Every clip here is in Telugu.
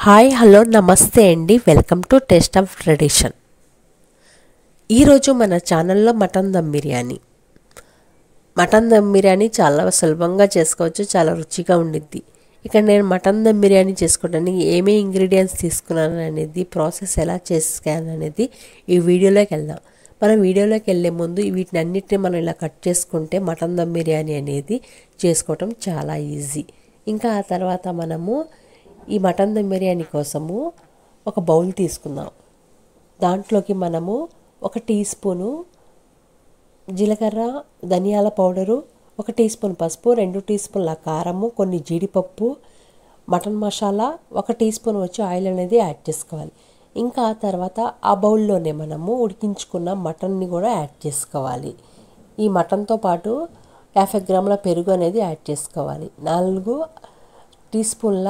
హాయ్ హలో నమస్తే అండి, welcome to taste of tradition. ఈరోజు మన ఛానల్లో మటన్ దమ్ బిర్యానీ చాలా సులభంగా చేసుకోవచ్చు, చాలా రుచిగా ఉండిద్ది. ఇక్కడ నేను మటన్ దమ్ బిర్యానీ చేసుకోవడానికి ఏమేమి ఇంగ్రీడియంట్స్ తీసుకున్నాను అనేది, ప్రాసెస్ ఎలా చేసాను అనేది ఈ వీడియోలోకి వెళ్దాం. మనం వీడియోలోకి వెళ్ళే ముందు వీటిని అన్నిటిని మనం ఇలా కట్ చేసుకుంటే మటన్ దమ్ బిర్యానీ అనేది చేసుకోవటం చాలా ఈజీ. ఇంకా ఆ తర్వాత మనము ఈ మటన్ దమ్ బిర్యానీ కోసము ఒక బౌల్ తీసుకుందాం. దాంట్లోకి మనము 1 టీ స్పూను జీలకర్ర, ధనియాల పౌడరు, 1 టీ స్పూన్ పసుపు, 2 టీ స్పూన్ల కారము, కొన్ని జీడిపప్పు, మటన్ మసాలా, 1 టీ స్పూన్ వచ్చి ఆయిల్ అనేది యాడ్ చేసుకోవాలి. ఇంకా ఆ తర్వాత ఆ బౌల్లోనే మనము ఉడికించుకున్న మటన్ని కూడా యాడ్ చేసుకోవాలి. ఈ మటన్తో పాటు 50 గ్రాముల పెరుగు అనేది యాడ్ చేసుకోవాలి. 4 టీ స్పూన్ల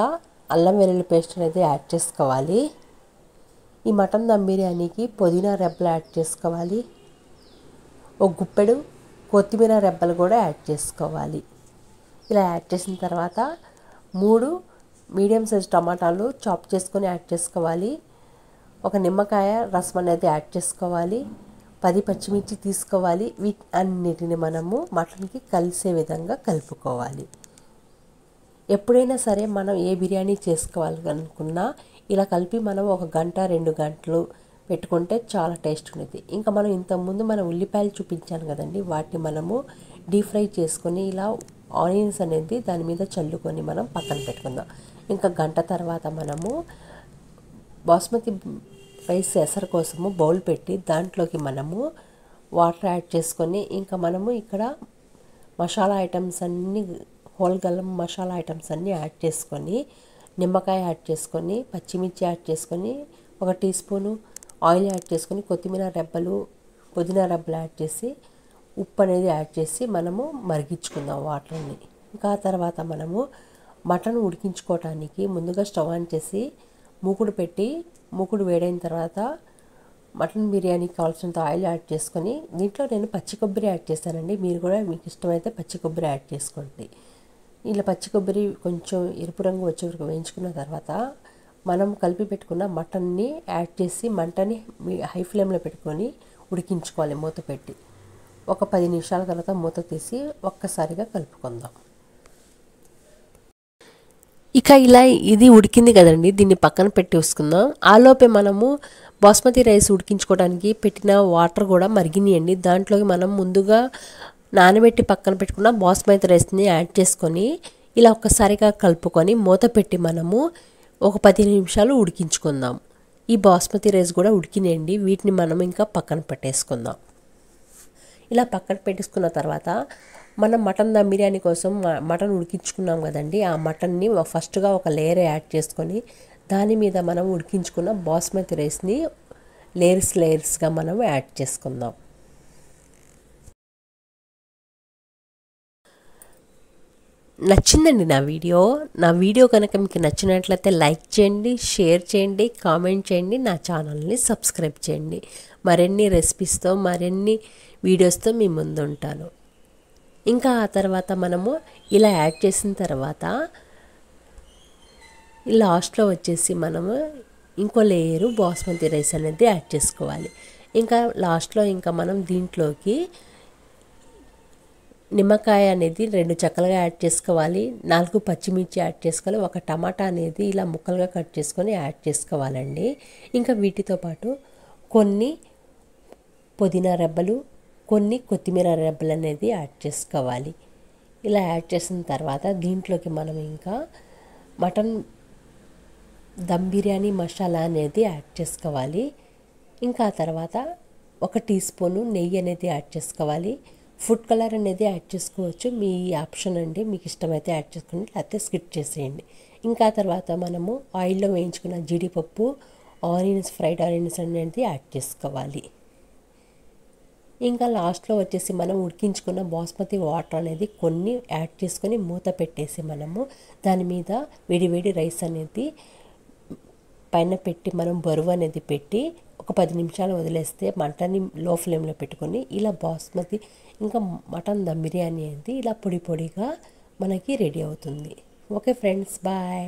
అల్లం వెల్లుల్లి పేస్ట్ అనేది యాడ్ చేసుకోవాలి. ఈ మటన్ దమ్ బిర్యానీకి పుదీనా రెబ్బలు యాడ్ చేసుకోవాలి. ఒక గుప్పెడు కొత్తిమీర రెబ్బలు కూడా యాడ్ చేసుకోవాలి. ఇలా యాడ్ చేసిన తర్వాత 3 మీడియం సైజ్ టమాటాలు చాప్ చేసుకొని యాడ్ చేసుకోవాలి. ఒక నిమ్మకాయ రసం అనేది యాడ్ చేసుకోవాలి. 10 పచ్చిమిర్చి తీసుకోవాలి. వీటన్నిటిని మనము మటన్కి కలిసే విధంగా కలుపుకోవాలి. ఎప్పుడైనా సరే మనం ఏ బిర్యానీ చేసుకోవాలనుకున్నా ఇలా కలిపి మనం 1 గంట 2 గంటలు పెట్టుకుంటే చాలా టేస్ట్ ఉంటుంది. ఇంకా మనం ఇంతకుముందు మనం ఉల్లిపాయలు చూపించాను కదండి, వాటిని మనము డీప్ ఫ్రై చేసుకొని ఇలా ఆనియన్స్ అనేది దాని మీద చల్లుకొని మనం పక్కన పెట్టుకుందాం. ఇంకా గంట తర్వాత మనము బాస్మతి రైస్ ఎసరు కోసము బౌల్ పెట్టి దాంట్లోకి మనము వాటర్ యాడ్ చేసుకొని ఇంకా మనము ఇక్కడ మసాలా ఐటమ్స్ అన్నీ హోల్ గరం మసాలా ఐటమ్స్ అన్నీ యాడ్ చేసుకొని, నిమ్మకాయ యాడ్ చేసుకొని, పచ్చిమిర్చి యాడ్ చేసుకొని, 1 టీ స్పూను ఆయిల్ యాడ్ చేసుకొని, కొత్తిమీర రెబ్బలు, పుదీనా రెబ్బలు యాడ్ చేసి, ఉప్పు అనేది యాడ్ చేసి మనము మరిగించుకుందాం వాటర్ని. ఇంకా ఆ తర్వాత మనము మటన్ ఉడికించుకోవటానికి ముందుగా స్టవ్ ఆన్ చేసి మూకుడు వేడైన తర్వాత మటన్ బిర్యానీకి కావాల్సినంత ఆయిల్ యాడ్ చేసుకొని, దీంట్లో నేను పచ్చి కొబ్బరి యాడ్ చేస్తానండి. మీరు కూడా మీకు ఇష్టమైతే పచ్చి కొబ్బరి యాడ్ చేసుకోండి. ఇలా పచ్చి కొబ్బరి కొంచెం ఎరుపు రంగు వచ్చే వరకు వేయించుకున్న తర్వాత మనం కలిపి పెట్టుకున్న మటన్ని యాడ్ చేసి మంటని హై ఫ్లేమ్లో పెట్టుకొని ఉడికించుకోవాలి మూత పెట్టి. ఒక 10 నిమిషాల తర్వాత మూత తీసి ఒక్కసారిగా కలుపుకుందాం. ఇక ఇలా ఇది ఉడికింది కదండి, దీన్ని పక్కన పెట్టి వేసుకుందాం. ఆలోపే మనము బాస్మతి రైస్ ఉడికించుకోవడానికి పెట్టిన వాటర్ కూడా మరిగినాయండి. దాంట్లోకి మనం ముందుగా నానబెట్టి పక్కన పెట్టుకున్న బాస్మతి రైస్ని యాడ్ చేసుకొని ఇలా ఒక్కసారిగా కలుపుకొని మూత పెట్టి మనము ఒక 10 నిమిషాలు ఉడికించుకుందాం. ఈ బాస్మతి రైస్ కూడా ఉడికినాయండి, వీటిని మనం ఇంకా పక్కన పెట్టేసుకుందాం. ఇలా పక్కన పెట్టేసుకున్న తర్వాత మనం మటన్ దమ్ బిర్యానీ కోసం మటన్ ఉడికించుకున్నాం కదండి, ఆ మటన్ని ఫస్ట్గా ఒక లేయర్ యాడ్ చేసుకొని దాని మీద మనం ఉడికించుకున్న బాస్మతి రైస్ని లేయర్స్గా మనం యాడ్ చేసుకుందాం. నచ్చిందండి నా వీడియో కనుక మీకు నచ్చినట్లయితే లైక్ చేయండి, షేర్ చేయండి, కామెంట్ చేయండి, నా ఛానల్ని సబ్స్క్రైబ్ చేయండి. మరిన్ని రెసిపీస్తో మరిన్ని వీడియోస్తో మీ ముందు ఉంటాను. ఇంకా ఆ తర్వాత మనము ఇలా యాడ్ చేసిన తర్వాత లాస్ట్లో వచ్చేసి మనము ఇంకో లేయరు బాస్మతి రైస్ అనేది యాడ్ చేసుకోవాలి. ఇంకా లాస్ట్లో ఇంకా మనం దీంట్లోకి నిమ్మకాయ అనేది 2 చెక్కలుగా యాడ్ చేసుకోవాలి. 4 పచ్చిమిర్చి యాడ్ చేసుకోవాలి. 1 టమాటా అనేది ఇలా ముక్కలుగా కట్ చేసుకొని యాడ్ చేసుకోవాలండి. ఇంకా వీటితో పాటు కొన్ని పుదీనా రెబ్బలు, కొన్ని కొత్తిమీర రెబ్బలు అనేది యాడ్ చేసుకోవాలి. ఇలా యాడ్ చేసిన తర్వాత దీంట్లోకి మనం ఇంకా మటన్ దమ్ బిర్యానీ మసాలా అనేది యాడ్ చేసుకోవాలి. ఇంకా ఆ తర్వాత 1 టీ స్పూను నెయ్యి అనేది యాడ్ చేసుకోవాలి. ఫుడ్ కలర్ అనేది యాడ్ చేసుకోవచ్చు, మీ ఆప్షన్ అండి, మీకు ఇష్టమైతే యాడ్ చేసుకోండి, లేకపోతే స్కిప్ చేసేయండి. ఇంకా తర్వాత మనము ఆయిల్లో వేయించుకున్న జీడిపప్పు, ఫ్రైడ్ ఆనియన్స్ అనేది యాడ్ చేసుకోవాలి. ఇంకా లాస్ట్లో వచ్చేసి మనం ఉడికించుకున్న బాస్మతి వాటర్ అనేది కొన్ని యాడ్ చేసుకొని మూత పెట్టేసి మనము దాని మీద వేడి రైస్ అనేది పైన పెట్టి మనం బరువు అనేది పెట్టి ఒక 10 నిమిషాలు వదిలేస్తే మంటని లో ఫ్లేమ్లో పెట్టుకొని ఇలా బాస్మతి ఇంకా మటన్ దమ్ బిర్యానీ అనేది ఇలా పొడిగా మనకి రెడీ అవుతుంది. Okay friends, bye.